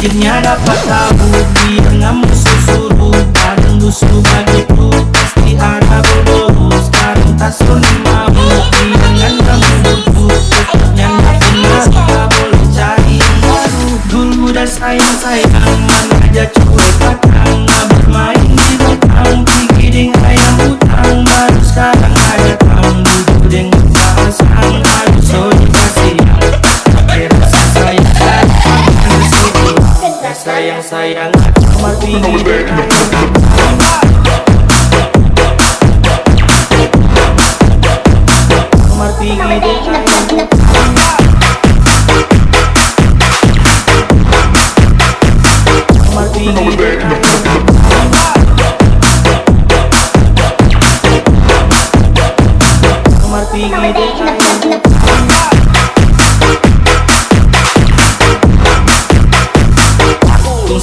Akhirnya dapat tahu dia nggak suruh bareng lusuh begitu, pasti ada bodoh. Sekarang tak sulit mau dengan kamu butuh, tetapnya gak pernah kita boleh cari yang baru. Dulu udah sayang-sayang, mana aja cuek batang, gak bermain di belakang, pikirin ayam hutang. Baru sekarang ada kamu duduk dengan perasaan, aduh so dikasih yang pakai rasa sayang. Sayang-sayang kamar tinggi dengan kamar tinggi dengan kamar tinggi dengan kamar tinggi dengan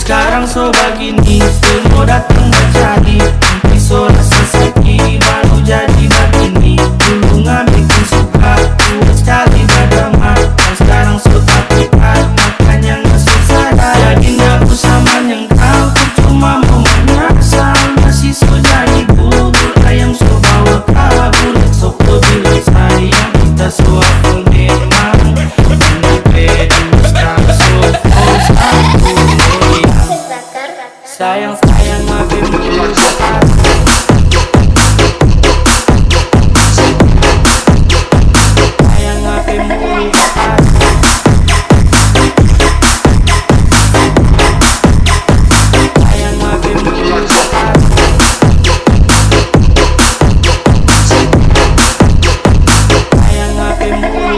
sekarang so begini, semua datang mencari, nanti so rasa sakit, baru jadi begini. Dulu nggak bikin suka, dulu sekali berdamai, dan sekarang so takutan, makanya nggak susah. Jadi nggak usah menyangkal, ku cuma mau menyasar, masih so jadi bubur ayam so bawa kabur. So ku bilang sayang, kita so aku memang menepet, sekarang so fokus aku. Sayang-sayang maafin dulu. Sayang maafin dulu. Sayang maafin dulu. Sayang maafin dulu.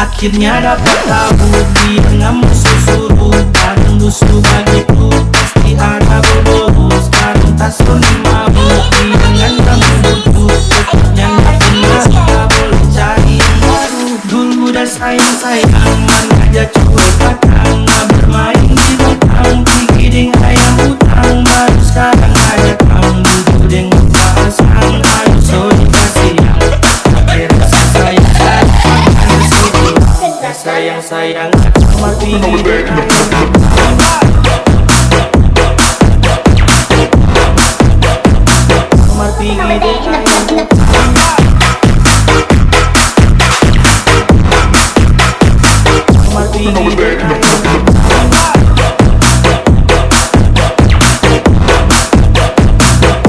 Akhirnya dapat tahu dia nggak suruh bareng lusuh begitu, pasti ada bodoh. Sekarang tak sulit mau dengan kamu butuh, tetapnya gak pernah kita boleh cari yang baru. Dulu udah sayang-sayang, mana aja cuek batang, gak bermain di belakang, pikirin ayam hutang. Baru sekarang ada kamu duduk dengan perasaan, aduh so dikasih yang pakai rasa sayang. Sayang-sayang kamar tinggi dengan kamar tinggi dengan kamar tinggi dengan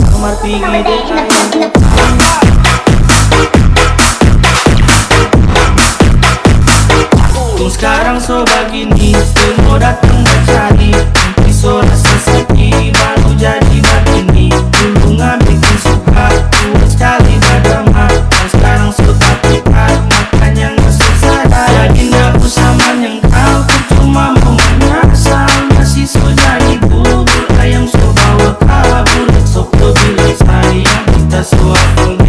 kamar tinggi dengan sekarang so begini, semua datang mencari, nanti so rasa sakit, baru jadi begini. Dulu nggak bikin suka, dulu sekali berdamai, dan sekarang so takutan, makanya nggak susah. Jadi nggak usah menyangkal, ku cuma mau menyasar, masih so jadi bubur ayam so bawa kabur. So ku bilang sayang, kita so aku